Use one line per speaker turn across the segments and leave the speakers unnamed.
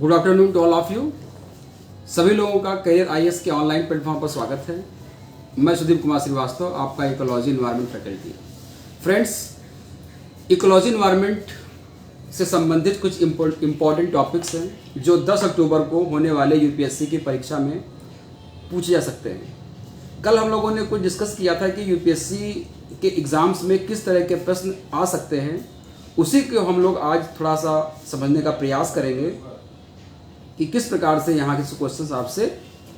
Good afternoon to all of you. सभी लोगों का करियर आईएएस के ऑनलाइन प्लेटफॉर्म पर स्वागत है। मैं सुदीप कुमार श्रीवास्तव, आपका ecology environment faculty. Friends, ecology environment से संबंधित कुछ इम्पोर्टेंट टॉपिक्स हैं जो 10 अक्टूबर को होने वाले यूपीएससी की परीक्षा में पूछे जा सकते हैं। कल हम लोगों ने कुछ डिस्कस किया था कि यूपीएससी के एग्ज़ाम्स में किस तरह के प्रश्न आ सकते हैं, उसी को हम लोग आज थोड़ा सा समझने का प्रयास करेंगे कि किस प्रकार से यहाँ के क्वेश्चंस आपसे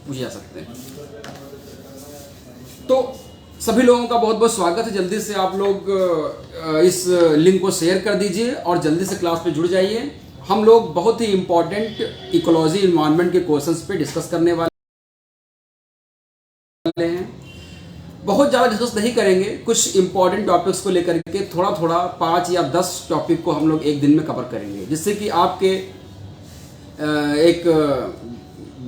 पूछे जा सकते हैं। तो सभी लोगों का बहुत बहुत स्वागत है। जल्दी से आप लोग इस लिंक को शेयर कर दीजिए और जल्दी से क्लास पे जुड़ जाइए। हम लोग बहुत ही इम्पोर्टेंट इकोलॉजी इन्वायरमेंट के क्वेश्चंस पे डिस्कस करने वाले हैं। बहुत ज़्यादा डिस्कस नहीं करेंगे, कुछ इंपॉर्टेंट टॉपिक्स को लेकर के थोड़ा थोड़ा 5 या 10 टॉपिक को हम लोग एक दिन में कवर करेंगे, जिससे कि आपके एक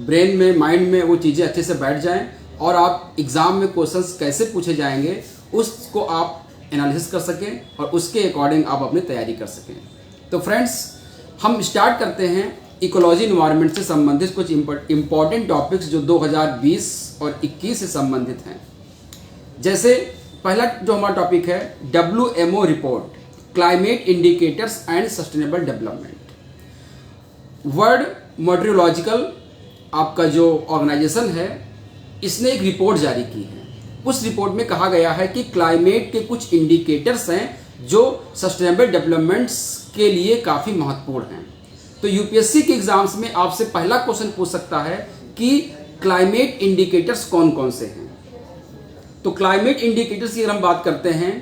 ब्रेन में, माइंड में वो चीज़ें अच्छे से बैठ जाएं और आप एग्ज़ाम में क्वेश्चंस कैसे पूछे जाएंगे उसको आप एनालिसिस कर सकें और उसके अकॉर्डिंग आप अपनी तैयारी कर सकें। तो फ्रेंड्स, हम स्टार्ट करते हैं इकोलॉजी इन्वायरमेंट से संबंधित कुछ इम्पॉर्टेंट टॉपिक्स जो 2020 और 21 से संबंधित हैं। जैसे पहला जो हमारा टॉपिक है WMO report, climate indicators and sustainable development. World meteorological आपका जो ऑर्गेनाइजेशन है, इसने एक रिपोर्ट जारी की है। उस रिपोर्ट में कहा गया है कि क्लाइमेट के कुछ इंडिकेटर्स हैं जो सस्टेनेबल डेवलपमेंट्स के लिए काफ़ी महत्वपूर्ण हैं। तो यूपीएससी के एग्जाम्स में आपसे पहला क्वेश्चन पूछ सकता है कि क्लाइमेट इंडिकेटर्स कौन कौन से हैं। तो क्लाइमेट इंडिकेटर्स की अगर हम बात करते हैं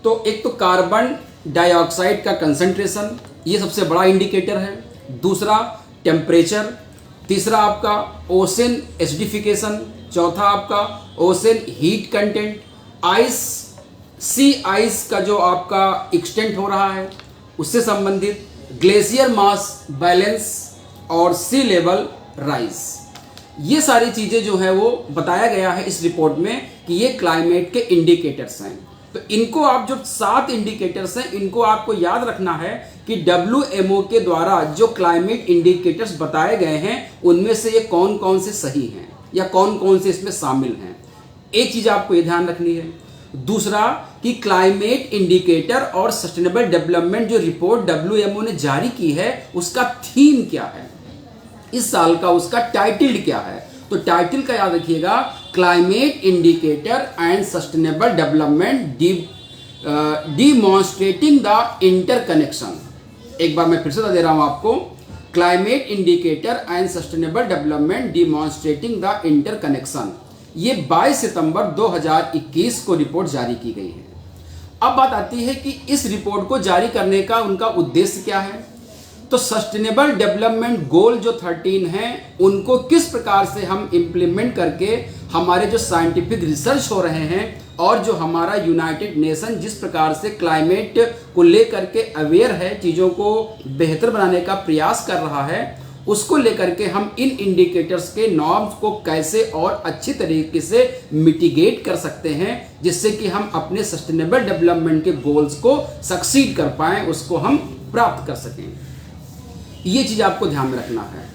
तो एक तो कार्बन डाइऑक्साइड का कंसंट्रेशन, ये सबसे बड़ा इंडिकेटर है। दूसरा टेम्परेचर, तीसरा आपका ओशन एसिडिफिकेशन, चौथा आपका ओशन हीट कंटेंट, आइस, सी आइस का जो आपका एक्सटेंट हो रहा है उससे संबंधित, ग्लेशियर मास बैलेंस और सी लेवल राइज। ये सारी चीज़ें जो है वो बताया गया है इस रिपोर्ट में कि ये क्लाइमेट के इंडिकेटर्स हैं। तो इनको आप जो 7 इंडिकेटर्स हैं, इनको आपको याद रखना है कि WMO के द्वारा जो क्लाइमेट इंडिकेटर्स बताए गए हैं उनमें से ये कौन कौन से सही हैं या कौन कौन से इसमें शामिल हैं। एक चीज़ आपको ये ध्यान रखनी है। दूसरा कि क्लाइमेट इंडिकेटर और सस्टेनेबल डेवलपमेंट जो रिपोर्ट WMO ने जारी की है उसका थीम क्या है, इस साल का उसका टाइटल क्या है। तो टाइटल का याद रखिएगा, climate indicator and sustainable development demonstrating the interconnection. एक बार मैं फिर से दे रहा हूं आपको, climate indicator and sustainable development demonstrating the interconnection. ये 22 सितंबर 2021 को रिपोर्ट जारी की गई है। अब बात आती है कि इस रिपोर्ट को जारी करने का उनका उद्देश्य क्या है। तो सस्टेनेबल डेवलपमेंट गोल जो 13 हैं उनको किस प्रकार से हम इम्प्लीमेंट करके हमारे जो साइंटिफिक रिसर्च हो रहे हैं और जो हमारा यूनाइटेड नेशन जिस प्रकार से क्लाइमेट को लेकर के अवेयर है, चीज़ों को बेहतर बनाने का प्रयास कर रहा है, उसको लेकर के हम इन इंडिकेटर्स के नॉर्म्स को कैसे और अच्छी तरीके से मिटिगेट कर सकते हैं, जिससे कि हम अपने सस्टेनेबल डेवलपमेंट के गोल्स को सक्सीड कर पाएँ, उसको हम प्राप्त कर सकें। ये चीज़ आपको ध्यान में रखना है।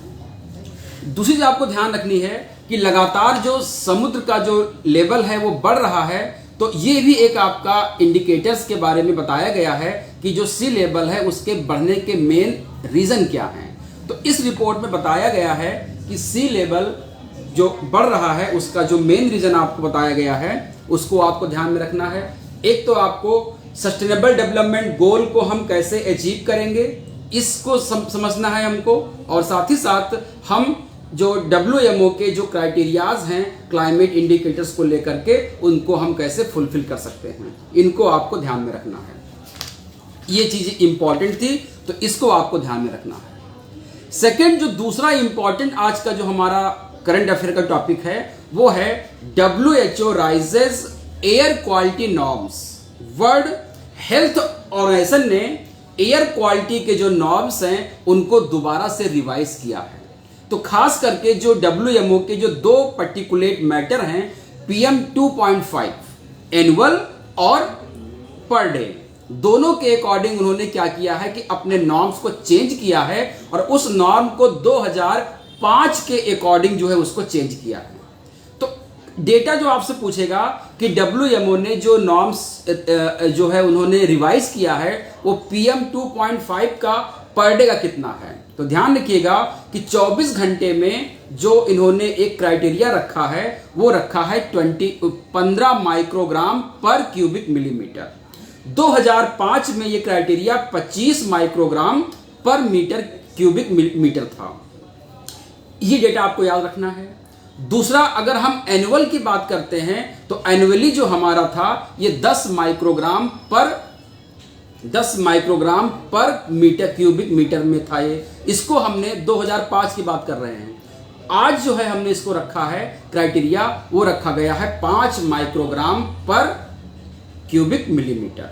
दूसरी चीज़ आपको ध्यान रखनी है कि लगातार जो समुद्र का जो लेवल है वो बढ़ रहा है, तो ये भी एक आपका इंडिकेटर्स के बारे में बताया गया है कि जो सी लेवल है उसके बढ़ने के मेन रीज़न क्या हैं। तो इस रिपोर्ट में बताया गया है कि सी लेवल जो बढ़ रहा है उसका जो मेन रीज़न आपको बताया गया है उसको आपको ध्यान में रखना है। एक तो आपको सस्टेनेबल डेवलपमेंट गोल को हम कैसे अचीव करेंगे इसको समझना है हमको, और साथ ही साथ हम जो WMO के जो क्राइटेरियाज हैं क्लाइमेट इंडिकेटर्स को लेकर के उनको हम कैसे फुलफिल कर सकते हैं, इनको आपको ध्यान में रखना है। ये चीज़ें इंपॉर्टेंट थी तो इसको आपको ध्यान में रखना है। सेकंड, जो दूसरा इंपॉर्टेंट आज का जो हमारा करंट अफेयर का टॉपिक है वो है WHO raises air quality norms. World health organisation ने एयर क्वालिटी के जो नॉर्म्स हैं उनको दोबारा से रिवाइज किया है। तो खास करके जो WMO के जो 2 पर्टिकुलेट मैटर हैं PM 2.5 एनुअल और पर डे, दोनों के अकॉर्डिंग उन्होंने क्या किया है कि अपने नॉर्म्स को चेंज किया है और उस नॉर्म को 2005 के अकॉर्डिंग जो है उसको चेंज किया है। तो डेटा जो आपसे पूछेगा कि WMO ने जो नॉर्म्स जो है उन्होंने रिवाइज किया है वो PM 2.5 का पर डे का कितना है, तो ध्यान रखिएगा कि 24 घंटे में जो इन्होंने एक क्राइटेरिया रखा है वो रखा है 15 माइक्रोग्राम पर क्यूबिक मिलीमीटर। 2005 में ये क्राइटेरिया 25 माइक्रोग्राम पर मीटर क्यूबिक मीटर था। ये डेटा आपको याद रखना है। दूसरा, अगर हम एनुअल की बात करते हैं तो एनुअली जो हमारा था ये 10 माइक्रोग्राम पर मीटर क्यूबिक मीटर में था। ये इसको हमने 2005 की बात कर रहे हैं। आज जो है हमने इसको रखा है क्राइटेरिया, वो रखा गया है 5 माइक्रोग्राम पर क्यूबिक मिलीमीटर।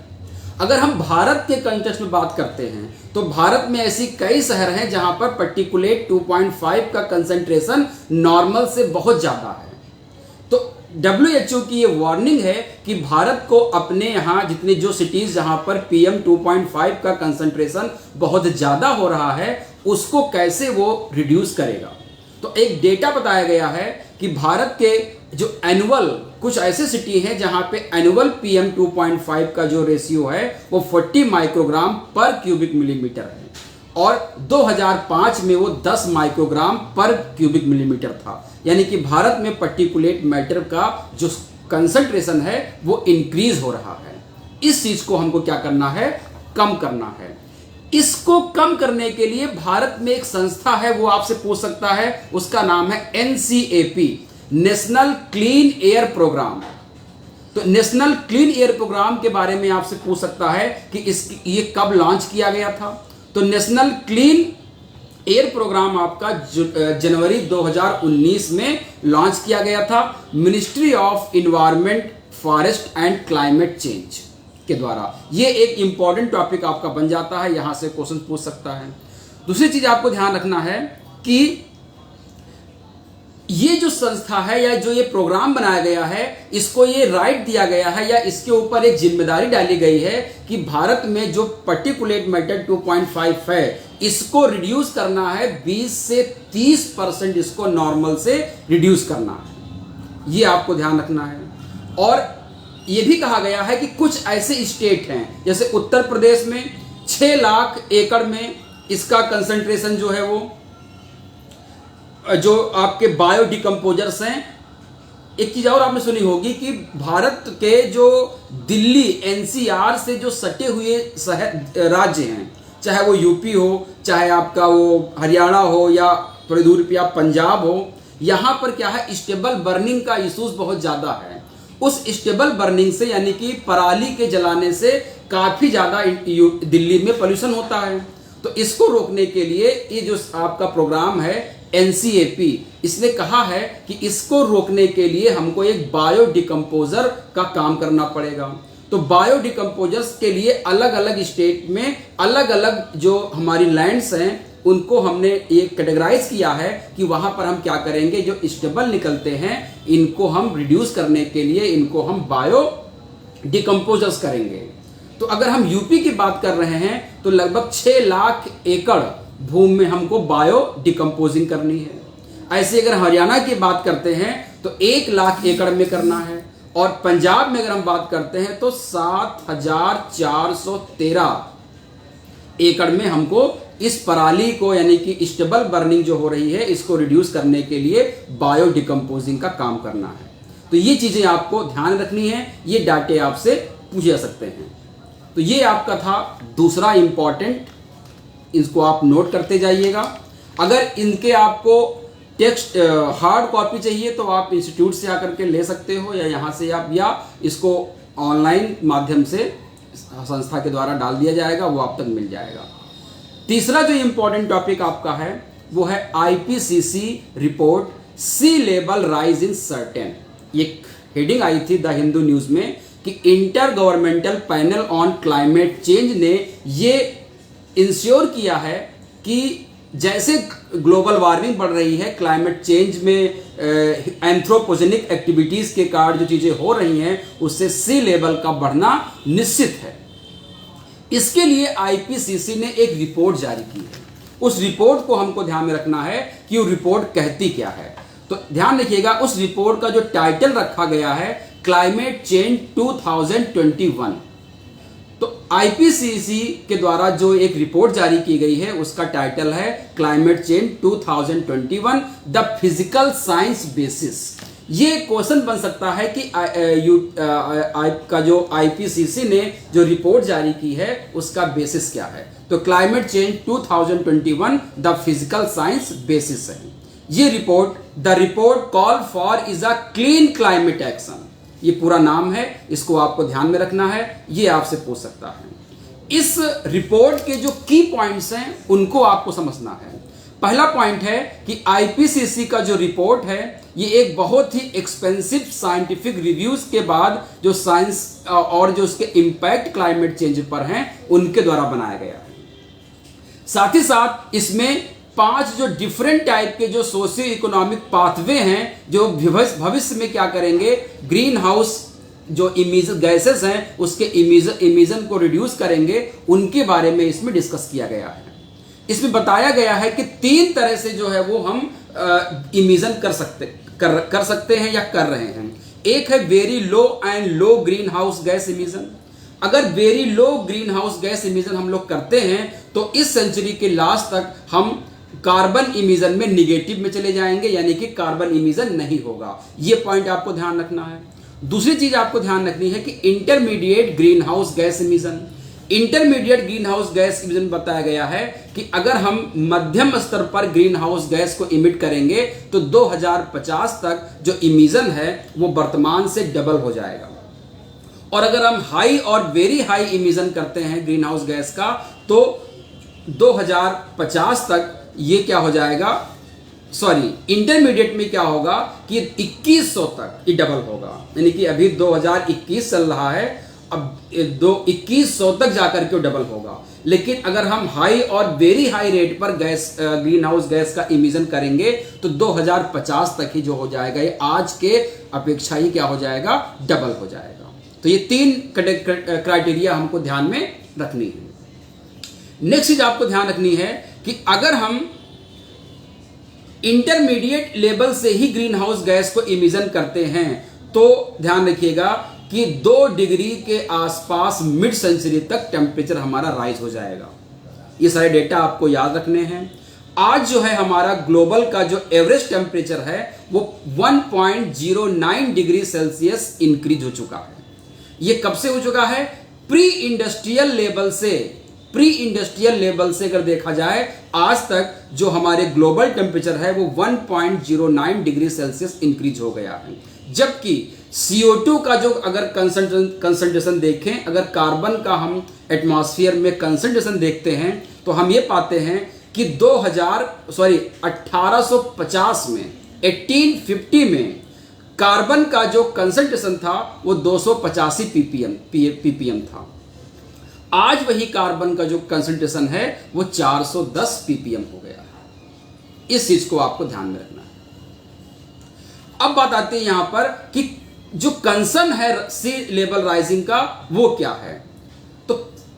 अगर हम भारत के कंटेक्स्ट में बात करते हैं तो भारत में ऐसी कई शहर हैं जहां पर पार्टिकुलेट 2.5 का कंसंट्रेशन नॉर्मल से बहुत ज्यादा है। तो WHO की ये वार्निंग है कि भारत को अपने यहाँ जितने जो सिटीज जहां पर PM 2.5 का कंसंट्रेशन बहुत ज्यादा हो रहा है उसको कैसे वो रिड्यूस करेगा। तो एक डेटा बताया गया है कि भारत के जो एनुअल कुछ ऐसे सिटी हैं जहां पे एनुअल PM 2.5 का जो रेशियो है वो 40 माइक्रोग्राम पर क्यूबिक मिलीमीटर है और 2005 में वो 10 माइक्रोग्राम पर क्यूबिक मिलीमीटर था। यानी कि भारत में पार्टिकुलेट मैटर का जो कंसंट्रेशन है वो इंक्रीज हो रहा है। इस चीज को हमको क्या करना है, कम करना है। इसको कम करने के लिए भारत में एक संस्था है, वो आपसे पूछ सकता है, उसका नाम है NCAP, national clean air programme. तो नेशनल क्लीन एयर प्रोग्राम के बारे में आपसे पूछ सकता है कि ये कब लॉन्च किया गया था। तो नेशनल क्लीन एयर प्रोग्राम आपका जनवरी 2019 में लॉन्च किया गया था ministry of environment, forest and climate change के द्वारा। ये एक इंपॉर्टेंट टॉपिक आपका बन जाता है, यहां से क्वेश्चन पूछ सकता है। दूसरी चीज आपको ध्यान रखना है कि ये जो संस्था है या जो ये प्रोग्राम बनाया गया है इसको ये राइट दिया गया है या इसके ऊपर एक जिम्मेदारी डाली गई है कि भारत में जो पार्टिकुलेट मैटर 2.5 है इसको रिड्यूस करना है, 20 से 30% इसको नॉर्मल से रिड्यूस करना है। ये आपको ध्यान रखना है। और ये भी कहा गया है कि कुछ ऐसे स्टेट हैं जैसे उत्तर प्रदेश में 6 लाख एकड़ में इसका कंसंट्रेशन जो है वो जो आपके बायो डिकम्पोजर्स हैं। एक चीज और आपने सुनी होगी कि भारत के जो दिल्ली NCR से जो सटे हुए राज्य हैं, चाहे वो यूपी हो, चाहे आपका वो हरियाणा हो या थोड़ी दूर पे आप पंजाब हो, यहाँ पर क्या है स्टेबल बर्निंग का इशूज बहुत ज़्यादा है। उस स्टेबल बर्निंग से यानी कि पराली के जलाने से काफ़ी ज़्यादा दिल्ली में पोल्यूशन होता है। तो इसको रोकने के लिए ये जो आपका प्रोग्राम है NCAP, इसने कहा है कि इसको रोकने के लिए हमको एक बायो डिकम्पोजर का काम करना पड़ेगा। तो बायो डिकम्पोजर्स के लिए अलग अलग स्टेट में अलग अलग जो हमारी लैंड्स हैं उनको हमने ये कैटेगराइज किया है कि वहां पर हम क्या करेंगे, जो स्टेबल निकलते हैं इनको हम रिड्यूस करने के लिए इनको हम बायो डिकम्पोजर्स करेंगे। तो अगर हम यूपी की बात कर रहे हैं तो लगभग 6 लाख एकड़ भूमि में हमको बायो डिकम्पोजिंग करनी है। ऐसे अगर हरियाणा की बात करते हैं तो 1 लाख एकड़ में करना है और पंजाब में अगर हम बात करते हैं तो 7,413 एकड़ में हमको इस पराली को यानी कि स्टेबल बर्निंग जो हो रही है इसको रिड्यूस करने के लिए बायो डिकम्पोजिंग का काम करना है। तो ये चीजें आपको ध्यान रखनी है, ये डाटे आपसे पूछे जा सकते हैं। तो ये आपका था दूसरा इंपॉर्टेंट, इसको आप नोट करते जाइएगा। अगर इनके आपको टेक्स्ट हार्ड कॉपी चाहिए तो आप इंस्टीट्यूट से आकर के ले सकते हो या यहाँ से आप या इसको ऑनलाइन माध्यम से संस्था के द्वारा डाल दिया जाएगा, वो आप तक मिल जाएगा। तीसरा जो इंपॉर्टेंट टॉपिक आपका है वो है IPCC report sea level rise in certain. एक हेडिंग आई थी द हिंदू न्यूज में कि intergovernmental panel on climate change ने ये इंश्योर किया है कि जैसे ग्लोबल वार्मिंग बढ़ रही है, क्लाइमेट चेंज में एंथ्रोपोजेनिक एक्टिविटीज के कारण जो चीजें हो रही हैं उससे सी लेवल का बढ़ना निश्चित है। इसके लिए आईपीसीसी ने एक रिपोर्ट जारी की है। उस रिपोर्ट को हमको ध्यान में रखना है कि वो रिपोर्ट कहती क्या है। तो ध्यान रखिएगा, उस रिपोर्ट का जो टाइटल रखा गया है क्लाइमेट चेंज 2021। तो आईपीसीसी के द्वारा जो एक रिपोर्ट जारी की गई है उसका टाइटल है climate change 2021 the physical science basis. ये क्वेश्चन बन सकता है कि का जो आईपीसीसी ने जो रिपोर्ट जारी की है उसका बेसिस क्या है। तो climate change 2021 the physical science basis है ये report. The report call for is a clean climate action, ये पूरा नाम है, इसको आपको ध्यान में रखना है, ये आपसे पूछ सकता है। इस रिपोर्ट के जो की पॉइंट्स हैं उनको आपको समझना है। पहला पॉइंट है कि आईपीसीसी का जो रिपोर्ट है ये एक बहुत ही एक्सपेंसिव साइंटिफिक रिव्यूज के बाद जो साइंस और जो उसके इंपैक्ट क्लाइमेट चेंज पर हैं उनके द्वारा बनाया गया है। साथ ही साथ इसमें 5 जो डिफरेंट टाइप के जो सोशियो इकोनॉमिक पाथवे हैं जो भविष्य में क्या करेंगे, ग्रीन हाउस जो गैसेस हैं उसके इमिशन को रिड्यूस करेंगे, उनके बारे में इसमें डिस्कस किया गया है। इसमें बताया गया है कि 3 तरह से जो है वो हम इमिशन कर सकते हैं या कर रहे हैं। एक है very low and low greenhouse gas emission. अगर very low greenhouse gas emission हम लोग करते हैं तो इस सेंचुरी के लास्ट तक हम कार्बन इमिशन में निगेटिव में चले जाएंगे, यानी कि कार्बन इमिशन नहीं होगा। यह पॉइंट आपको ध्यान रखना है। दूसरी चीज आपको ध्यान रखनी है कि intermediate green house gas emission. Intermediate green house gas emission बताया गया है कि अगर हम मध्यम स्तर पर ग्रीन हाउस गैस को इमिट करेंगे तो 2050 तक जो इमिशन है वो वर्तमान से डबल हो जाएगा। और अगर हम हाई और वेरी हाई इमिशन करते हैं ग्रीन हाउस गैस का तो 2050 तक ये क्या हो जाएगा, इंटरमीडिएट में क्या होगा कि 2100 तक ये डबल होगा, यानी कि अभी 2021 चल रहा है, अब 2100 तक जाकर के डबल होगा। लेकिन अगर हम हाई और वेरी हाई रेट पर गैस ग्रीन हाउस गैस का इमिशन करेंगे तो 2050 तक ही जो हो जाएगा ये आज के अपेक्षा ही क्या हो जाएगा, डबल हो जाएगा। तो ये 3 क्राइटेरिया हमको ध्यान में रखनी है। नेक्स्ट चीज आपको ध्यान रखनी है कि अगर हम इंटरमीडिएट लेवल से ही ग्रीन हाउस गैस को इमिशन करते हैं तो ध्यान रखिएगा कि 2 डिग्री के आसपास मिड सेंचुरी तक टेम्परेचर हमारा राइज हो जाएगा। ये सारे डेटा आपको याद रखने हैं। आज जो है हमारा ग्लोबल का जो एवरेज टेम्परेचर है वो 1.09 डिग्री सेल्सियस इंक्रीज हो चुका है। ये कब से हो चुका है, प्री इंडस्ट्रियल लेवल से अगर देखा जाए आज तक जो हमारे ग्लोबल टेम्परेचर है वो 1.09 डिग्री सेल्सियस इंक्रीज हो गया है। जबकि CO2 का जो अगर कंसंट्रेशन देखें, अगर कार्बन का हम एटमॉस्फेयर में कंसंट्रेशन देखते हैं तो हम ये पाते हैं कि 1850 में 1850 में कार्बन का जो कंसंट्रेशन था वो 285 ppm था। आज वही कार्बन का जो कंसंट्रेशन है वो 410 ppm हो गया है। इस चीज को आपको ध्यान में रखना है। अब बात आती है यहां पर कि जो कंसर्न है सी लेवल राइजिंग का वो क्या है। तो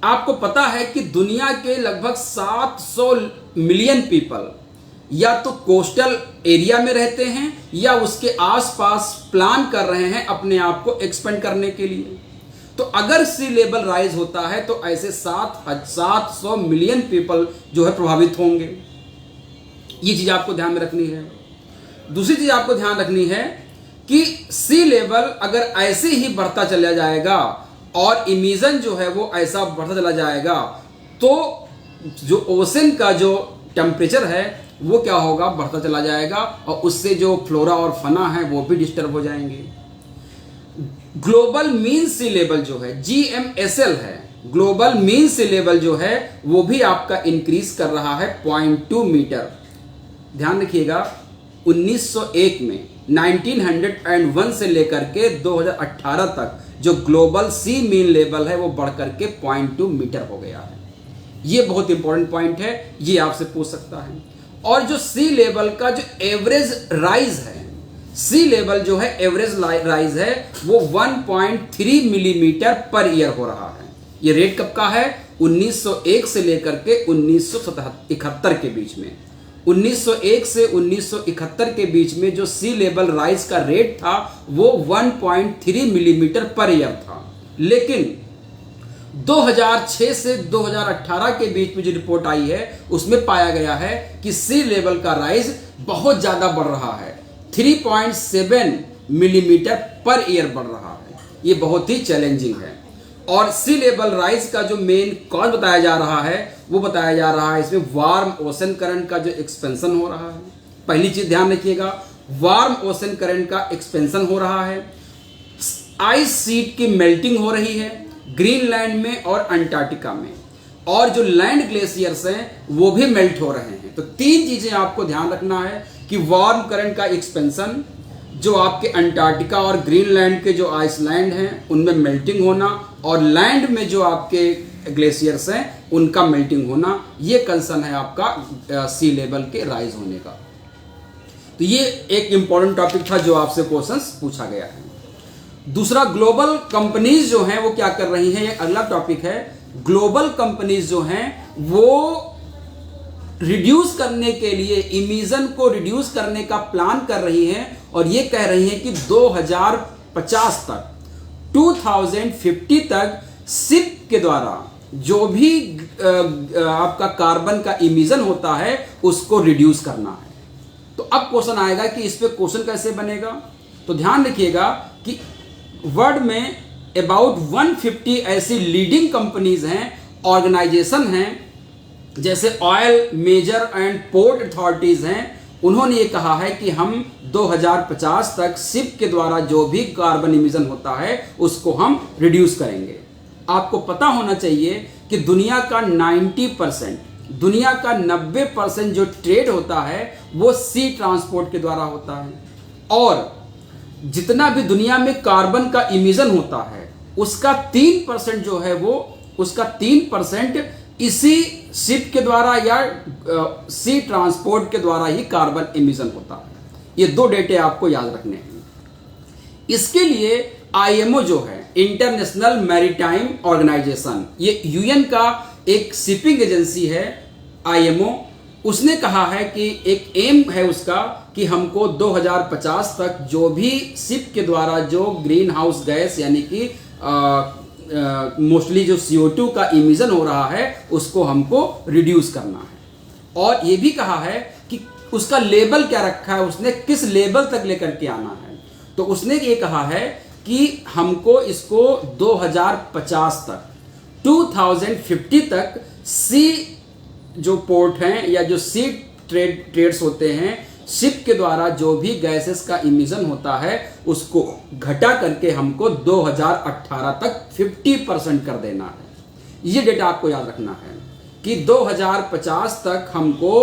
आपको पता है कि दुनिया के लगभग 700 मिलियन पीपल या तो कोस्टल एरिया में रहते हैं या उसके आसपास प्लान कर रहे हैं अपने आप को एक्सपेंड करने के लिए। तो अगर सी लेवल राइज होता है तो ऐसे 700 मिलियन पीपल जो है प्रभावित होंगे। ये चीज आपको ध्यान में रखनी है। दूसरी चीज आपको ध्यान रखनी है कि सी लेवल अगर ऐसे ही बढ़ता चला जाएगा और इमिशन जो है वो ऐसा बढ़ता चला जाएगा तो जो ओशन का जो टेम्परेचर है वो क्या होगा, बढ़ता चला जाएगा और उससे जो फ्लोरा और फना है वो भी डिस्टर्ब हो जाएंगे। ग्लोबल मीन सी लेवल जो है GMSL है, ग्लोबल मीन सी लेवल जो है वो भी आपका इंक्रीज कर रहा है 0.2 मीटर। ध्यान रखिएगा 1901 में 1901 से लेकर के 2018 तक जो ग्लोबल सी मीन लेवल है वो बढ़कर के 0.2 मीटर हो गया है। ये बहुत इंपॉर्टेंट पॉइंट है, ये आपसे पूछ सकता है। और जो सी लेवल का जो एवरेज राइज है, सी लेवल जो है एवरेज राइज है वो 1.3 मिलीमीटर पर ईयर हो रहा है। ये रेट कब का है, 1901 से लेकर के 1971 के बीच में। 1901 से 1971 के बीच में जो सी लेवल राइज का रेट था वो 1.3 मिलीमीटर पर ईयर था। लेकिन 2006 से 2018 के बीच में जो रिपोर्ट आई है उसमें पाया गया है कि सी लेवल का राइज बहुत ज़्यादा बढ़ रहा है, 3.7 मिलीमीटर पर ईयर बढ़ रहा है। ये बहुत ही चैलेंजिंग है। और सी लेवल राइज का जो मेन कॉज बताया जा रहा है वो बताया जा रहा है इसमें वार्म ओशन करंट का जो एक्सपेंशन हो रहा है। पहली चीज ध्यान रखिएगा, वार्म ओशन करंट का एक्सपेंशन हो रहा है, आइस शीट की मेल्टिंग हो रही है ग्रीनलैंड में और अंटार्कटिका में, और जो लैंड ग्लेशियर्स हैं वो भी मेल्ट हो रहे हैं। तो तीन चीजें आपको ध्यान रखना है कि वार्म करंट का एक्सपेंशन, जो आपके अंटार्कटिका और ग्रीनलैंड के जो आइसलैंड हैं उनमें मेल्टिंग होना, और लैंड में जो आपके ग्लेशियर्स हैं उनका मेल्टिंग होना, ये कंसर्न है आपका सी लेवल के राइज होने का। तो ये एक इंपॉर्टेंट टॉपिक था जो आपसे क्वेश्चंस पूछा गया है। दूसरा, ग्लोबल कंपनीज जो हैं वो क्या कर रही हैं, ये अगला टॉपिक है। ग्लोबल कंपनीज जो हैं वो रिड्यूस करने के लिए, इमिशन को रिड्यूस करने का प्लान कर रही हैं और ये कह रही हैं कि 2050 तक 2050 तक शिप के द्वारा जो भी आपका कार्बन का इमिशन होता है उसको रिड्यूस करना है। तो अब क्वेश्चन आएगा कि इस पे क्वेश्चन कैसे बनेगा। तो ध्यान रखिएगा कि वर्ल्ड में अबाउट 150 ऐसी लीडिंग कंपनीज हैं, ऑर्गेनाइजेशन हैं, जैसे oil major and port authorities हैं। उन्होंने ये कहा है कि हम 2050 तक शिप के द्वारा जो भी कार्बन इमिशन होता है उसको हम रिड्यूस करेंगे। आपको पता होना चाहिए कि दुनिया का 90%, दुनिया का 90% जो ट्रेड होता है वो सी ट्रांसपोर्ट के द्वारा होता है, और जितना भी दुनिया में कार्बन का इमिशन होता है उसका 3% जो है वो, उसका 3% इसी शिप के द्वारा या सी ट्रांसपोर्ट के द्वारा ही कार्बन इमिशन होता है। ये दो डेटे आपको याद रखने हैं। इसके लिए आईएमओ जो है, इंटरनेशनल मैरीटाइम ऑर्गेनाइजेशन, ये यूएन का एक शिपिंग एजेंसी है आईएमओ, उसने कहा है कि एक एम है उसका कि हमको 2050 तक जो भी शिप के द्वारा जो ग्रीन हाउस गैस यानी कि मोस्टली जो CO2 का इमिशन हो रहा है उसको हमको रिड्यूस करना है। और ये भी कहा है कि उसका लेवल क्या रखा है, उसने किस लेवल तक लेकर के आना है। तो उसने ये कहा है कि हमको इसको 2050 तक 2050 तक सी जो पोर्ट हैं या जो सी ट्रेड्स होते हैं, शिप के द्वारा जो भी गैसेस का इमिशन होता है उसको घटा करके हमको 2018 तक 50% कर देना है। ये डेटा आपको याद रखना है कि 2050 तक हमको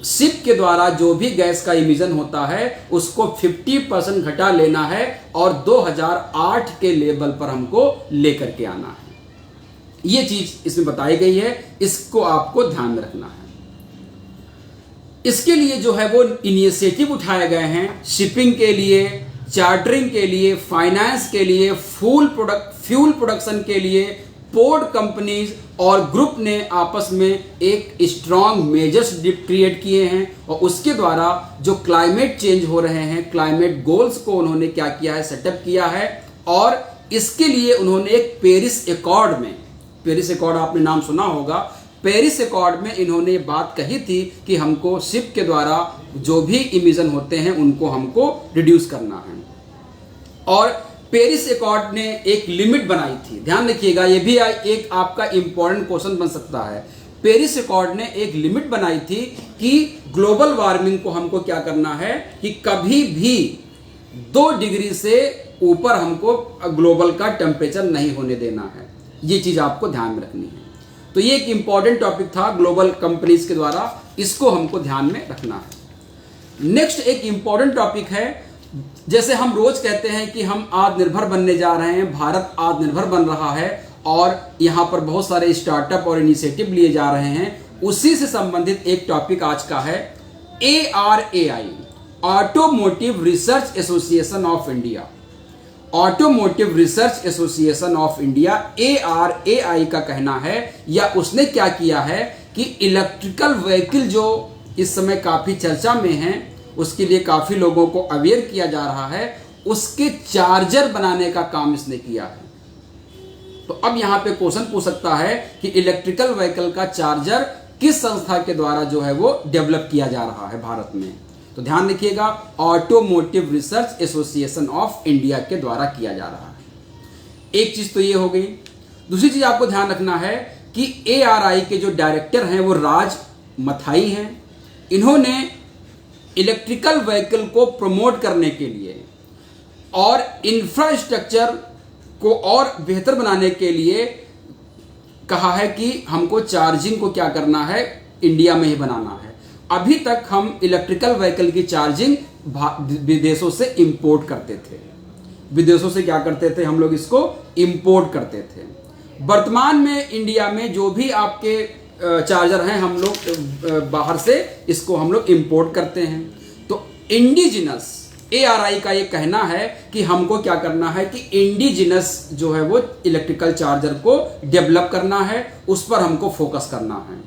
शिप के द्वारा जो भी गैस का इमिशन होता है उसको 50% घटा लेना है और 2008 के लेवल पर हमको लेकर के आना है। ये चीज इसमें बताई गई है, इसको आपको ध्यान में रखना है। इसके लिए जो है वो इनिशिएटिव उठाए गए हैं, शिपिंग के लिए, चार्टरिंग के लिए, फाइनेंस के लिए, फ्यूल प्रोडक्शन के लिए, पोर्ट कंपनीज और ग्रुप ने आपस में एक स्ट्रॉन्ग मेजर्स क्रिएट किए हैं और उसके द्वारा जो क्लाइमेट चेंज हो रहे हैं, क्लाइमेट गोल्स को उन्होंने क्या किया है, सेटअप किया है। और इसके लिए उन्होंने एक पेरिस एकॉर्ड में, पेरिस एकॉर्ड आपने नाम सुना होगा, पेरिस एकॉर्ड में इन्होंने बात कही थी कि हमको शिप के द्वारा जो भी इमिशन होते हैं उनको हमको रिड्यूस करना है। और पेरिस एकॉर्ड ने एक लिमिट बनाई थी, ध्यान रखिएगा, ये भी एक आपका इंपॉर्टेंट क्वेश्चन बन सकता है। पेरिस एकॉर्ड ने एक लिमिट बनाई थी कि ग्लोबल वार्मिंग को हमको क्या करना है कि कभी भी 2 डिग्री से ऊपर हमको ग्लोबल का टेम्परेचर नहीं होने देना है। ये चीज आपको ध्यान में रखनी है। तो ये एक इंपॉर्टेंट टॉपिक था ग्लोबल कंपनीज के द्वारा, इसको हमको ध्यान में रखना है। नेक्स्ट एक इंपॉर्टेंट टॉपिक है, जैसे हम रोज कहते हैं कि हम आत्मनिर्भर बनने जा रहे हैं, भारत आत्मनिर्भर बन रहा है और यहाँ पर बहुत सारे स्टार्टअप और इनिशिएटिव लिए जा रहे हैं। उसी से संबंधित एक टॉपिक आज का है ARAI, automotive research association of India. Automotive research association of India ARAI का कहना है, या उसने क्या किया है कि इलेक्ट्रिकल व्हीकल जो इस समय काफ़ी चर्चा में हैं, उसके लिए काफ़ी लोगों को अवेयर किया जा रहा है, उसके चार्जर बनाने का काम इसने किया है। तो अब यहां पे क्वेश्चन पूछ सकता है कि इलेक्ट्रिकल व्हीकल का चार्जर किस संस्था के द्वारा जो है वो डेवलप किया जा रहा है भारत में। तो ध्यान रखिएगा, automotive research association of India के द्वारा किया जा रहा है। एक चीज तो ये हो गई। दूसरी चीज आपको ध्यान रखना है कि ARI के जो डायरेक्टर हैं वो राज मथाई हैं। इन्होंने इलेक्ट्रिकल व्हीकल को प्रमोट करने के लिए और इंफ्रास्ट्रक्चर को और बेहतर बनाने के लिए कहा है कि हमको चार्जिंग को क्या करना है, इंडिया में ही बनाना है। अभी तक हम इलेक्ट्रिकल व्हीकल की चार्जिंग विदेशों से इंपोर्ट करते थे। विदेशों से क्या करते थे, हम लोग इसको इंपोर्ट करते थे। वर्तमान में इंडिया में जो भी आपके चार्जर हैं, हम लोग बाहर से इसको हम लोग इंपोर्ट करते हैं। तो इंडिजिनस ARI का ये कहना है कि हमको क्या करना है कि इंडिजिनस जो है वो इलेक्ट्रिकल चार्जर को डेवलप करना है, उस पर हमको फोकस करना है।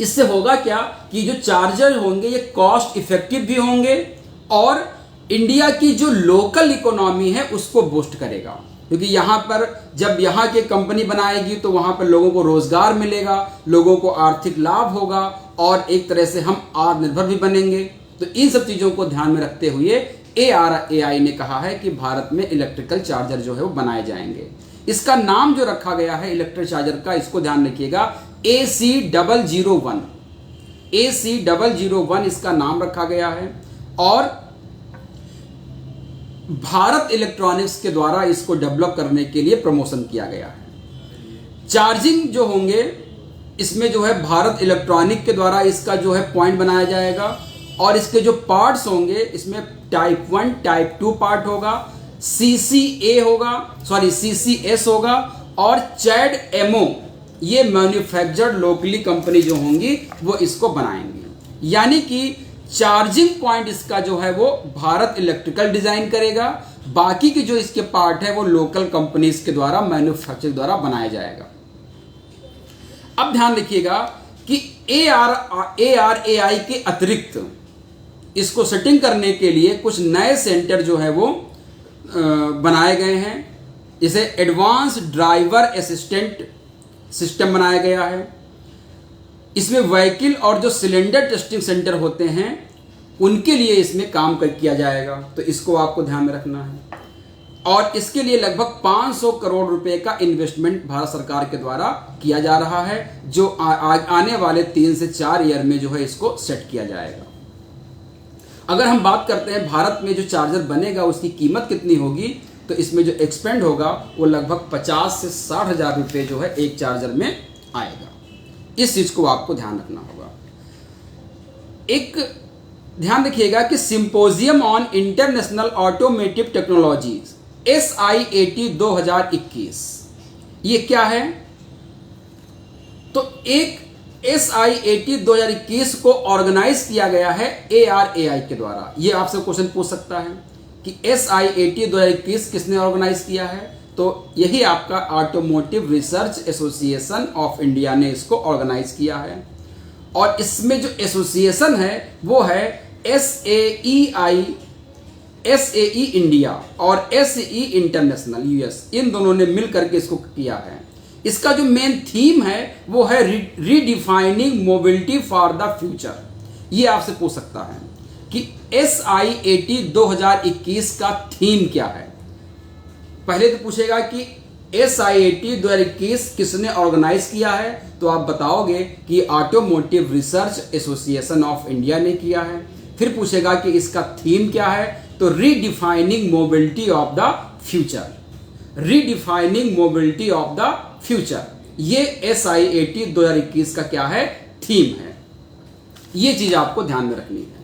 इससे होगा क्या कि जो चार्जर होंगे ये कॉस्ट इफेक्टिव भी होंगे और इंडिया की जो लोकल इकोनॉमी है उसको बूस्ट करेगा, क्योंकि यहाँ पर जब यहाँ की कंपनी बनाएगी तो वहाँ पर लोगों को रोजगार मिलेगा, लोगों को आर्थिक लाभ होगा और एक तरह से हम आत्मनिर्भर भी बनेंगे। तो इन सब चीज़ों को ध्यान में रखते हुए ARAI ने कहा है कि भारत में इलेक्ट्रिकल चार्जर जो है वो बनाए जाएंगे। इसका नाम जो रखा गया है इलेक्ट्रिक चार्जर का, इसको ध्यान रखिएगा, AC001। AC001 इसका नाम रखा गया है और भारत इलेक्ट्रॉनिक्स के द्वारा इसको डेवलप करने के लिए प्रमोशन किया गया है। चार्जिंग जो होंगे इसमें जो है भारत इलेक्ट्रॉनिक के द्वारा इसका जो है पॉइंट बनाया जाएगा और इसके जो पार्ट्स होंगे इसमें टाइप 1 टाइप 2 पार्ट होगा, CCS होगा और CHAdeMO, ये मैन्युफैक्चर्ड लोकली कंपनी जो होंगी वो इसको बनाएंगी। यानी कि चार्जिंग पॉइंट इसका जो है वो भारत इलेक्ट्रिकल डिजाइन करेगा, बाकी के जो इसके पार्ट है वो लोकल कंपनीज के द्वारा मैन्युफैक्चर द्वारा बनाया जाएगा। अब ध्यान रखिएगा कि ARAI के अतिरिक्त इसको सेटिंग करने के लिए कुछ नए सेंटर जो है वो बनाए गए हैं। जैसे एडवांस ड्राइवर असिस्टेंट सिस्टम बनाया गया है। इसमें व्हीकल और जो सिलेंडर टेस्टिंग सेंटर होते हैं उनके लिए इसमें काम किया जाएगा, तो इसको आपको ध्यान में रखना है। और इसके लिए लगभग 500 करोड़ रुपए का इन्वेस्टमेंट भारत सरकार के द्वारा किया जा रहा है, जो आने वाले 3 से 4 ईयर में जो है इसको सेट किया जाएगा। अगर हम बात करते हैं भारत में जो चार्जर बनेगा उसकी कीमत कितनी होगी, तो इसमें जो एक्सपेंड होगा वो लगभग 50 से 60 हजार रुपये जो है एक चार्जर में आएगा। इस चीज को आपको ध्यान रखना होगा। एक ध्यान रखिएगा कि symposium on international automotive technologies SIAT 2021 ये क्या है, तो एक SIAT 2021 को ऑर्गेनाइज किया गया है ARAI के द्वारा। ये आपसे क्वेश्चन पूछ सकता है कि SIAT 2021 किसने ऑर्गेनाइज किया है, तो यही आपका automotive research association of India ने इसको ऑर्गेनाइज किया है। और इसमें जो एसोसिएशन है वो है SAE इंडिया और SAE इंटरनेशनल US, इन दोनों ने मिल करके इसको किया है। इसका जो मेन थीम है वो है redefining mobility for the future. ये आपसे पूछ सकता है कि SIAT 2021 का थीम क्या है। पहले तो पूछेगा कि SIAT 2021 किसने ऑर्गेनाइज किया है, तो आप बताओगे कि automotive research association of India ने किया है। फिर पूछेगा कि इसका थीम क्या है, तो redefining mobility of the future. Redefining mobility of the future, ये SIAT 2021 का क्या है, थीम है। ये चीज आपको ध्यान में रखनी है।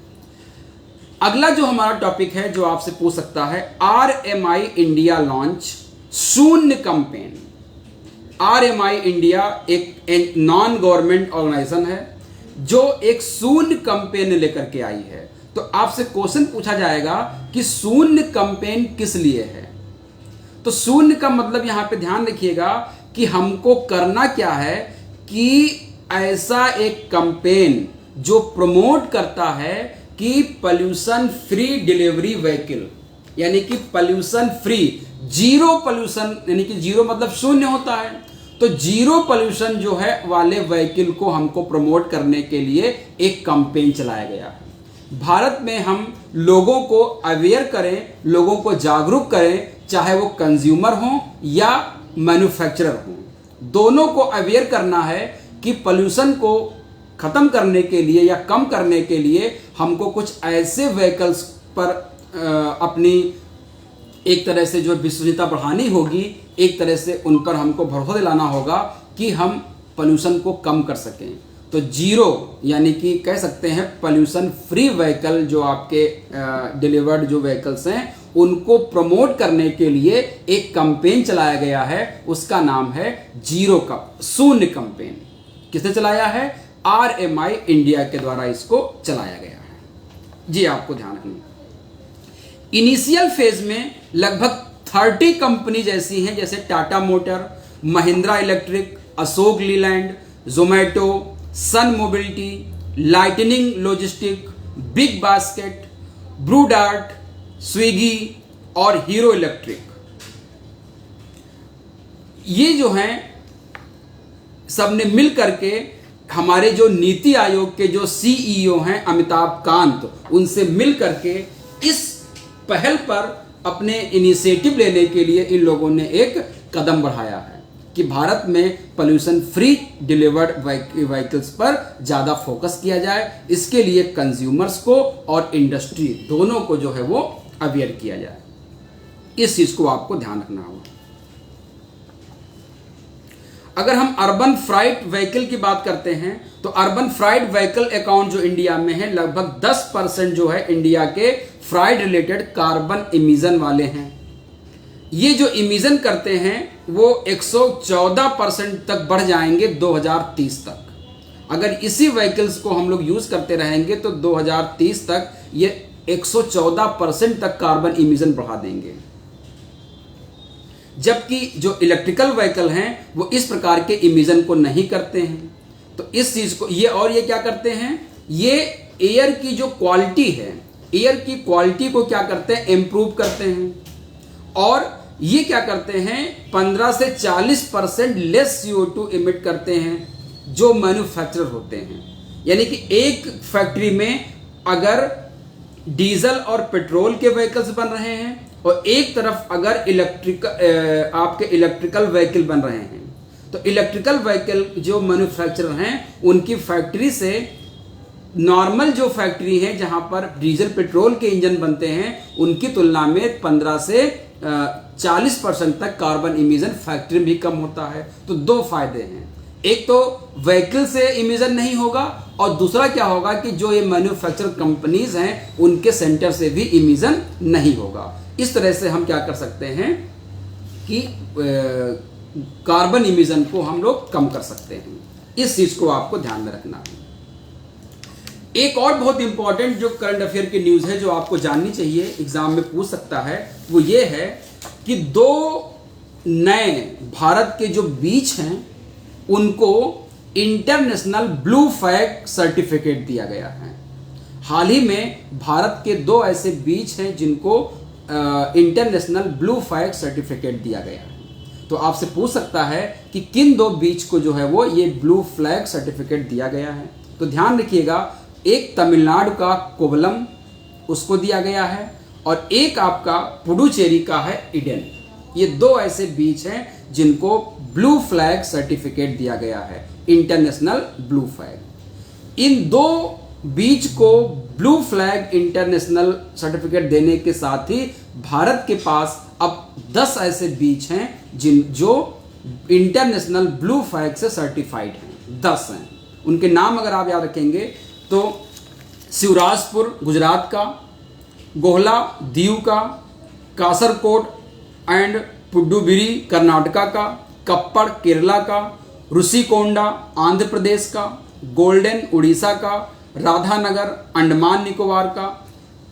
अगला जो हमारा टॉपिक है जो आपसे पूछ सकता है, RMI इंडिया लॉन्च शून्य कैंपेन। RMI इंडिया एक नॉन गवर्नमेंट ऑर्गेनाइजेशन है जो एक शून्य कैंपेन लेकर के आई है। तो आपसे क्वेश्चन पूछा जाएगा कि शून्य कैंपेन किस लिए है, तो शून्य का मतलब यहां पे ध्यान रखिएगा कि हमको करना क्या है कि ऐसा एक कैंपेन जो प्रमोट करता है कि पॉल्यूशन फ्री डिलीवरी व्हीकल, यानी कि पॉल्यूशन फ्री, जीरो पॉल्यूशन, यानी कि जीरो मतलब शून्य होता है, तो जीरो पॉल्यूशन जो है वाले व्हीकल को हमको प्रमोट करने के लिए एक कैंपेन चलाया गया है। भारत में हम लोगों को अवेयर करें, लोगों को जागरूक करें, चाहे वो कंज्यूमर हो या मैन्युफैक्चरर हो, दोनों को अवेयर करना है कि पॉल्यूशन को खत्म करने के लिए या कम करने के लिए हमको कुछ ऐसे व्हीकल्स पर अपनी एक तरह से जो विश्वसनीयता बढ़ानी होगी, एक तरह से उन पर हमको भरोसा दिलाना होगा कि हम पॉल्यूशन को कम कर सकें। तो जीरो यानी कि कह सकते हैं पॉल्यूशन फ्री व्हीकल जो आपके डिलीवर्ड जो व्हीकल्स हैं उनको प्रमोट करने के लिए एक कैंपेन चलाया गया है, उसका नाम है जीरो का शून्य कैंपेन। किसने चलाया है? RMI इंडिया के द्वारा इसको चलाया गया है। जी आपको ध्यान रखना। इनिशियल फेज में लगभग 30 कंपनी जैसी हैं, जैसे Tata motor, Mahindra electric, Ashok Leyland, Zomato, Sun Mobility, lightning logistic, big basket, Blue Dart, Swiggy और हीरो इलेक्ट्रिक, ये जो हैं सबने मिल करके हमारे जो नीति आयोग के जो CEO हैं अमिताभ कांत, उनसे मिल करके इस पहल पर अपने इनिशिएटिव लेने के लिए इन लोगों ने एक कदम बढ़ाया है कि भारत में पॉल्यूशन फ्री डिलीवर्ड व्हीकल्स पर ज़्यादा फोकस किया जाए। इसके लिए कंज्यूमर्स को और इंडस्ट्री दोनों को जो है वो अवेयर किया जाए। इस चीज़ को आपको ध्यान रखना होगा। अगर हम अर्बन फ्राइट व्हीकल की बात करते हैं तो अर्बन फ्राइट व्हीकल अकाउंट जो इंडिया में है, लगभग 10% जो है इंडिया के फ्राइट रिलेटेड कार्बन इमिशन वाले हैं। ये जो इमिशन करते हैं वो 114% तक बढ़ जाएंगे 2030 तक। अगर इसी व्हीकल्स को हम लोग यूज करते रहेंगे तो 2030 तक ये 114% तक कार्बन इमिशन बढ़ा देंगे। जबकि जो इलेक्ट्रिकल व्हीकल हैं वो इस प्रकार के इमिशन को नहीं करते हैं। तो इस चीज को ये क्या करते हैं, ये एयर की जो क्वालिटी है, एयर की क्वालिटी को क्या करते हैं, इंप्रूव करते हैं। और ये क्या करते हैं, 15 से 40% लेस CO2 इमिट करते हैं जो मैन्युफैक्चरर होते हैं। यानी कि एक फैक्ट्री में अगर डीजल और पेट्रोल के व्हीकल्स बन रहे हैं और एक तरफ अगर आपके इलेक्ट्रिकल व्हीकल बन रहे हैं, तो इलेक्ट्रिकल व्हीकल जो मैन्युफैक्चरर हैं उनकी फैक्ट्री से नॉर्मल जो फैक्ट्री है जहां पर डीजल पेट्रोल के इंजन बनते हैं उनकी तुलना में 15 से 40% तक कार्बन इमिशन फैक्ट्री में भी कम होता है। तो दो फायदे हैं, एक तो व्हीकल से इमिशन नहीं होगा और दूसरा क्या होगा कि जो ये मैन्युफैक्चर कंपनीज हैं उनके सेंटर से भी इमिशन नहीं होगा। इस तरह से हम क्या कर सकते हैं कि कार्बन इमिशन को हम लोग कम कर सकते हैं। इस चीज को आपको ध्यान में रखना है। एक और बहुत इंपॉर्टेंट जो करंट अफेयर की न्यूज है जो आपको जाननी चाहिए, एग्जाम में पूछ सकता है, वो ये है कि 2 नए भारत के जो बीच हैं उनको इंटरनेशनल ब्लू फ्लैग सर्टिफिकेट दिया गया है। हाल ही में भारत के 2 ऐसे बीच हैं जिनको इंटरनेशनल ब्लू फ्लैग सर्टिफिकेट दिया गया है। तो आपसे पूछ सकता है कि किन 2 बीच को जो है वो ये ब्लू फ्लैग सर्टिफिकेट दिया गया है। तो ध्यान रखिएगा, एक तमिलनाडु का कोवलम उसको दिया गया है और एक आपका पुडुचेरी का है ईडन। ये 2 ऐसे बीच हैं जिनको ब्लू फ्लैग सर्टिफिकेट दिया गया है, इंटरनेशनल ब्लू फ्लैग। इन 2 बीच को ब्लू फ्लैग इंटरनेशनल सर्टिफिकेट देने के साथ ही भारत के पास अब 10 ऐसे बीच हैं जो इंटरनेशनल ब्लू फ्लैग से सर्टिफाइड हैं। 10 हैं। उनके नाम अगर आप याद रखेंगे तो शिवराजपुर गुजरात का, गोहला दीव का, कासरकोट एंड पुडुचेरी कर्नाटका का, कप्पड़ केरला का, रुषिकोंडा आंध्र प्रदेश का, गोल्डन उड़ीसा का, राधानगर अंडमान निकोबार का,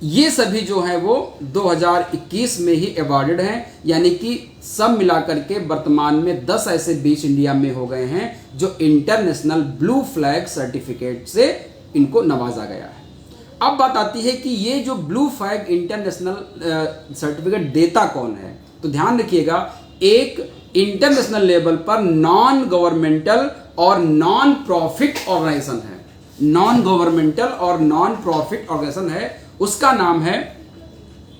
ये सभी जो है वो 2021 में ही अवॉर्डेड हैं, यानी कि सब मिलाकर के वर्तमान में 10 ऐसे बीच इंडिया में हो गए हैं जो इंटरनेशनल ब्लू फ्लैग सर्टिफिकेट से इनको नवाजा गया है। अब बात आती है कि ये जो ब्लू फ्लैग इंटरनेशनल सर्टिफिकेट देता कौन है, तो ध्यान रखिएगा, एक इंटरनेशनल लेवल पर नॉन गवर्नमेंटल और नॉन प्रॉफिट ऑर्गेनाइजेशन है, नॉन गवर्नमेंटल और नॉन प्रॉफिट ऑर्गेनाइजेशन है, उसका नाम है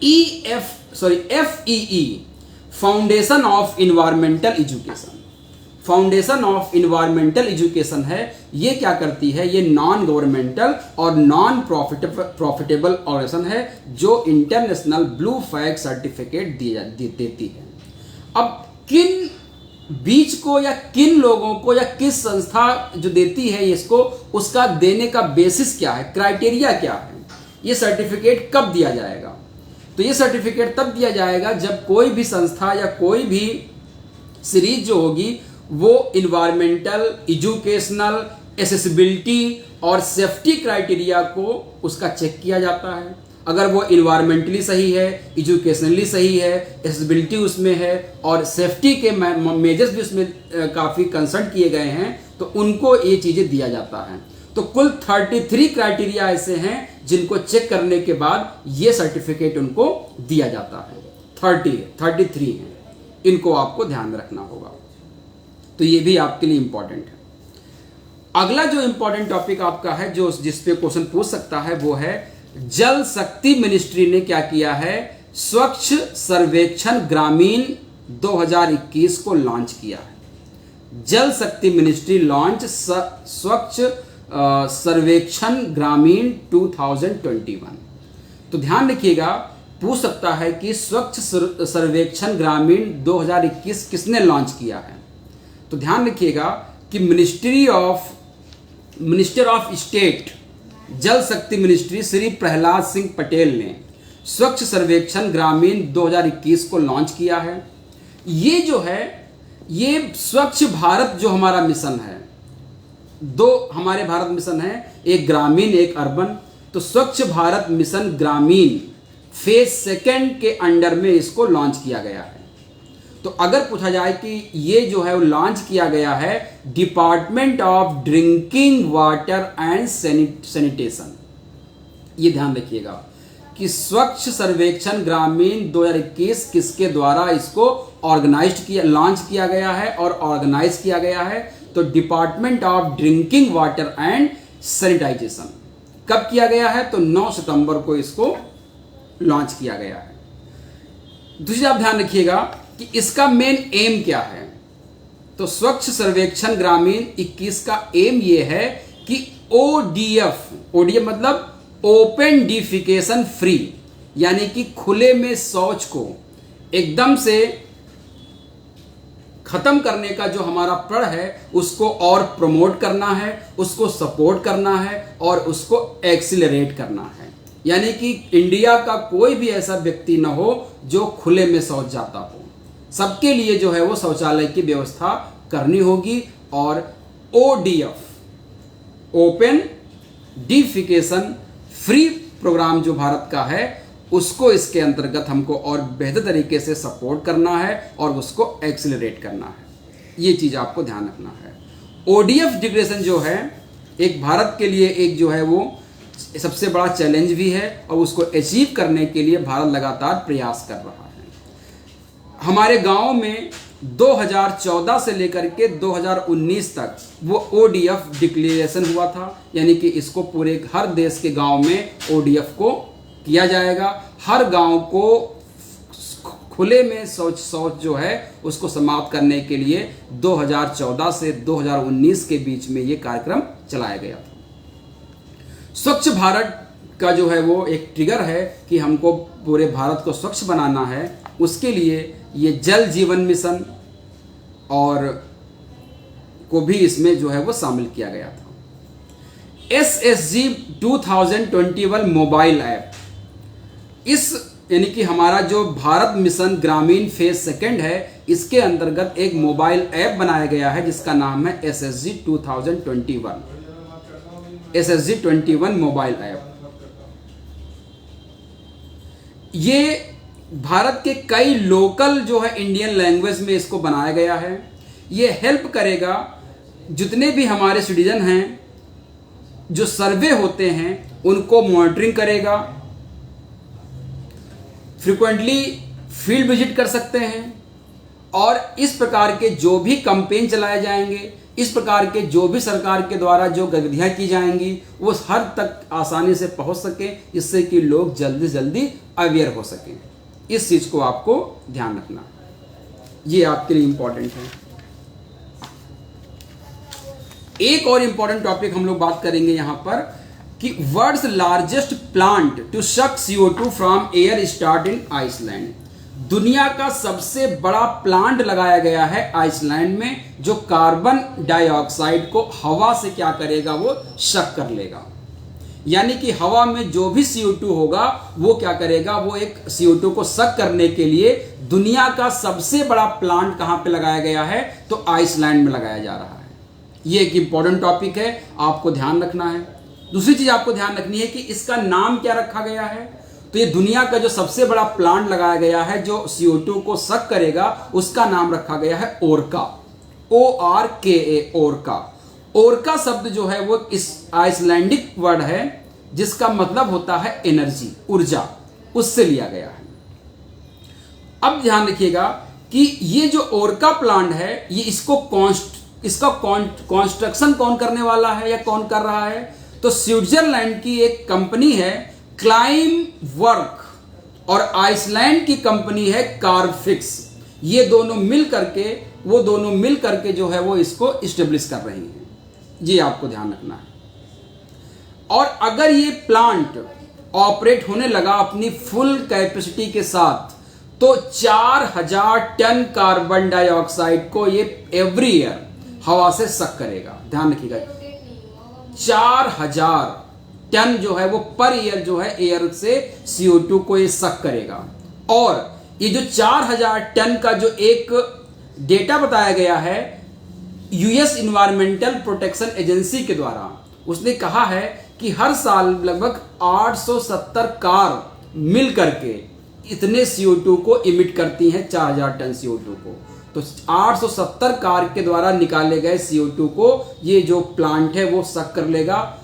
FEE, foundation of environmental education. Foundation of environmental education है, ये क्या करती है, ये नॉन गवर्नमेंटल और नॉन प्रॉफिटेबल ऑर्गेनाइजेशन है जो इंटरनेशनल ब्लू फ्लैग सर्टिफिकेट देती है। अब किन बीच को या किन लोगों को या किस संस्था जो देती है इसको, उसका देने का बेसिस क्या है, क्राइटेरिया क्या है, ये सर्टिफिकेट कब दिया जाएगा, तो ये सर्टिफिकेट तब दिया जाएगा जब कोई भी संस्था या कोई भी सीरीज जो होगी वो इन्वायरमेंटल, एजुकेशनल, एसेसिबिलिटी और सेफ्टी क्राइटेरिया को उसका चेक किया जाता है। अगर वो इन्वायरमेंटली सही है, एजुकेशनली सही है, एसेसिबिलिटी उसमें है और सेफ्टी के मेजर्स भी उसमें काफ़ी कंसल्ट किए गए हैं, तो उनको ये चीज़ें दिया जाता है। तो कुल 33 क्राइटेरिया ऐसे हैं जिनको चेक करने के बाद ये सर्टिफिकेट उनको दिया जाता है। 33 हैं, इनको आपको ध्यान में रखना होगा, तो ये भी आपके लिए इंपॉर्टेंट है। अगला जो इंपॉर्टेंट टॉपिक आपका है, जो जिस पे क्वेश्चन पूछ सकता है, वो है जल शक्ति मिनिस्ट्री ने क्या किया है, स्वच्छ सर्वेक्षण ग्रामीण 2021 को लॉन्च किया है। जल शक्ति मिनिस्ट्री लॉन्च स्वच्छ सर्वेक्षण ग्रामीण 2021। तो ध्यान रखिएगा, पूछ सकता है कि स्वच्छ सर्वेक्षण ग्रामीण 2021 किसने लॉन्च किया है, तो ध्यान रखिएगा कि मिनिस्टर ऑफ स्टेट जल शक्ति मिनिस्ट्री श्री प्रहलाद सिंह पटेल ने स्वच्छ सर्वेक्षण ग्रामीण 2021 को लॉन्च किया है। ये जो है, ये स्वच्छ भारत जो हमारा मिशन है, दो हमारे भारत मिशन है, एक ग्रामीण एक अर्बन, तो स्वच्छ भारत मिशन ग्रामीण फेज 2 के अंडर में इसको लॉन्च किया गया है। तो अगर पूछा जाए कि ये जो है वो लॉन्च किया गया है department of drinking water and sanitation, ये ध्यान रखिएगा कि स्वच्छ सर्वेक्षण ग्रामीण 2021 किसके द्वारा इसको ऑर्गेनाइज्ड किया, लॉन्च किया गया है और ऑर्गेनाइज किया गया है, तो department of drinking water and sanitisation. कब किया गया है, तो 9 सितंबर को इसको लॉन्च किया गया है। दूसरी आप ध्यान रखिएगा कि इसका मेन एम क्या है, तो स्वच्छ सर्वेक्षण ग्रामीण 21 का एम ये है कि ODF मतलब ओपन डिफिकेशन फ्री, यानी कि खुले में शौच को एकदम से खत्म करने का जो हमारा प्रण है उसको और प्रमोट करना है, उसको सपोर्ट करना है और उसको एक्सीलरेट करना है। यानी कि इंडिया का कोई भी ऐसा व्यक्ति न हो जो खुले में शौच जाता हो, सबके लिए जो है वो शौचालय की व्यवस्था करनी होगी। और ODF open defecation free programme जो भारत का है उसको इसके अंतर्गत हमको और बेहतर तरीके से सपोर्ट करना है और उसको एक्सीलरेट करना है, ये चीज़ आपको ध्यान रखना है। ODF डिक्लेरेशन जो है एक भारत के लिए एक जो है वो सबसे बड़ा चैलेंज भी है और उसको अचीव करने के लिए भारत लगातार प्रयास कर रहा है। हमारे गांव में 2014 से लेकर के 2019 तक वो ODF डिक्लेरेशन हुआ था, यानी कि इसको पूरे हर देश के गांव में ODF को किया जाएगा। हर गांव को खुले में शौच जो है उसको समाप्त करने के लिए 2014 से 2019 के बीच में ये कार्यक्रम चलाया गया था। स्वच्छ भारत का जो है वो एक ट्रिगर है कि हमको पूरे भारत को स्वच्छ बनाना है, उसके लिए ये जल जीवन मिशन और को भी इसमें जो है वो शामिल किया गया था। SSG 2021 मोबाइल ऐप, इस यानी कि हमारा जो भारत मिशन ग्रामीण फेज 2 है इसके अंतर्गत एक मोबाइल ऐप बनाया गया है जिसका नाम है SSG 2021 मोबाइल ऐप। ये भारत के कई लोकल जो है इंडियन लैंग्वेज में इसको बनाया गया है। ये हेल्प करेगा जितने भी हमारे सिटीजन हैं, जो सर्वे होते हैं उनको मॉनिटरिंग करेगा, फ्रिक्वेंटली फील्ड विजिट कर सकते हैं, और इस प्रकार के जो भी कैंपेन चलाए जाएंगे, इस प्रकार के जो भी सरकार के द्वारा जो गतिविधियां की जाएंगी वो हर तक आसानी से पहुंच सके, इससे कि लोग जल्दी जल्दी अवेयर हो सकें। इस चीज को आपको ध्यान रखना, ये आपके लिए इंपॉर्टेंट है। एक और इंपॉर्टेंट टॉपिक हम लोग बात करेंगे यहां पर कि world's largest plant to suck CO2 from air start in Iceland. दुनिया का सबसे बड़ा प्लांट लगाया गया है आइसलैंड में, जो कार्बन डाइऑक्साइड को हवा से क्या करेगा, वो सक कर लेगा। यानी कि हवा में जो भी CO2 होगा वो क्या करेगा, वो एक CO2 को सक करने के लिए दुनिया का सबसे बड़ा प्लांट कहां पे लगाया गया है, तो आइसलैंड में लगाया जा रहा है। ये एक इंपॉर्टेंट टॉपिक है, आपको ध्यान रखना है। दूसरी चीज आपको ध्यान रखनी है कि इसका नाम क्या रखा गया है। तो ये दुनिया का जो सबसे बड़ा प्लांट लगाया गया है जो CO2 को सक करेगा, उसका नाम रखा गया है ओरका, ORKA, ओरका। ओरका शब्द जो है वो इस आइसलैंडिक वर्ड है जिसका मतलब होता है एनर्जी, ऊर्जा, उससे लिया गया है। अब ध्यान रखिएगा कि ये जो ओरका प्लांट है, ये इसका कंस्ट्रक्शन कौन करने वाला है या कौन कर रहा है, तो स्विट्जरलैंड की एक कंपनी है क्लाइम वर्क, और आइसलैंड की कंपनी है कार्बफिक्स। ये दोनों मिल करके जो है वो इसको इस्टेब्लिश कर रही हैं। ये आपको ध्यान रखना है। और अगर ये प्लांट ऑपरेट होने लगा अपनी फुल कैपेसिटी के साथ, तो 4000 टन कार्बन डाइऑक्साइड को ये एवरी ईयर हवा से सक करेगा। ध्यान रखिएगा, 4000 टन जो है वो पर ईयर जो है एयर से CO2 को ये सक करेगा। और ये जो 4000 टन का जो एक डेटा बताया गया है US इन्वायरमेंटल प्रोटेक्शन एजेंसी के द्वारा, उसने कहा है कि हर साल लगभग 870 कार मिल करके इतने CO2 को इमिट करती हैं, 4000 टन CO2 को। तो 870 कार के द्वारा निकाले गए CO2 को ये जो प्लांट है वो सक कर लेगा।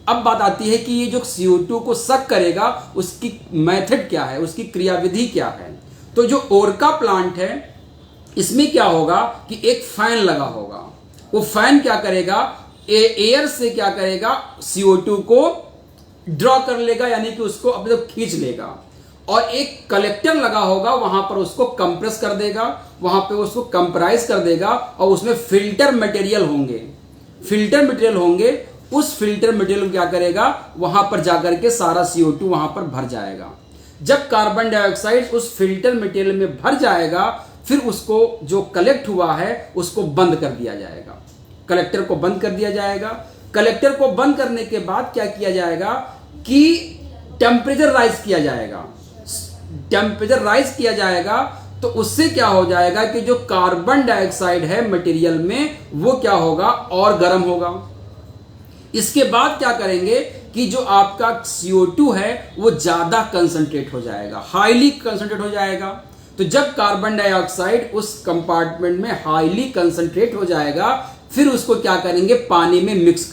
अब बात आती है कि ये जो CO2 को सक करेगा उसकी मेथड क्या है, उसकी क्रियाविधि क्या है। तो जो ओरका प्लांट है इसमें क्या होगा कि एक फैन लगा होगा, वो फैन क्या करेगा, एयर से क्या करेगा, CO2 को ड्रॉ कर लेगा, यानी कि उसको अपने तरफ खींच लेगा। और एक कलेक्टर लगा होगा, वहां पर उसको कंप्रेस कर देगा, वहां पे उसको कंप्राइज कर देगा, और उसमें फिल्टर मटेरियल होंगे। उस फिल्टर मटेरियल क्या करेगा, वहां पर जाकर के सारा CO2 वहां पर भर जाएगा। जब कार्बन डाइऑक्साइड उस फिल्टर मटेरियल में भर जाएगा, फिर उसको जो कलेक्ट हुआ है उसको बंद कर दिया जाएगा, कलेक्टर को बंद कर दिया जाएगा। कलेक्टर को बंद करने के बाद क्या किया जाएगा कि टेम्परेचर राइज किया जाएगा। तो उससे क्या हो जाएगा कि जो कार्बन डाइऑक्साइड है मटेरियल में, वो क्या होगा, और गर्म होगा। इसके बाद क्या करेंगे कि जो आपका CO2 है वो ज्यादा कंसंट्रेट हो जाएगा, हाईली कंसंट्रेट हो जाएगा। तो जब कार्बन डाइऑक्साइड उस कंपार्टमेंट में हाईली कंसंट्रेट हो जाएगा, फिर उसको क्या करेंगे, पानी में मिक्स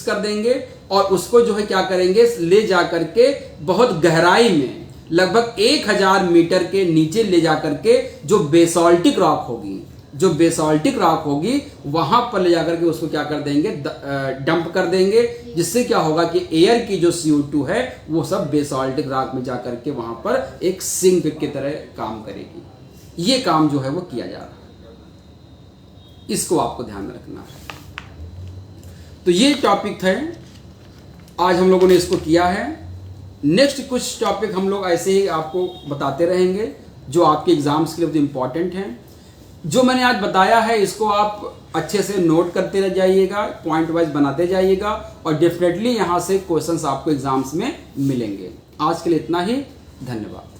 कर देंगे और उसको जो है क्या करेंगे, ले जाकर के बहुत गहराई में लगभग 1000 मीटर के नीचे ले जाकर के जो बेसाल्टिक रॉक होगी वहां पर ले जाकर के उसको क्या कर देंगे, डंप कर देंगे। जिससे क्या होगा कि एयर की जो CO2 है वो सब बेसाल्टिक रॉक में जाकर के वहां पर एक सिंक की तरह काम करेगी। ये काम जो है वो किया जा रहा है, इसको आपको ध्यान में रखना है। तो ये टॉपिक थे, आज हम लोगों ने इसको किया है। नेक्स्ट कुछ टॉपिक हम लोग ऐसे ही आपको बताते रहेंगे जो आपके एग्जाम्स के लिए बहुत इंपॉर्टेंट हैं। जो मैंने आज बताया है इसको आप अच्छे से नोट करते रह जाइएगा, पॉइंट वाइज बनाते जाइएगा, और डेफिनेटली यहाँ से क्वेश्चंस आपको एग्जाम्स में मिलेंगे। आज के लिए इतना ही, धन्यवाद।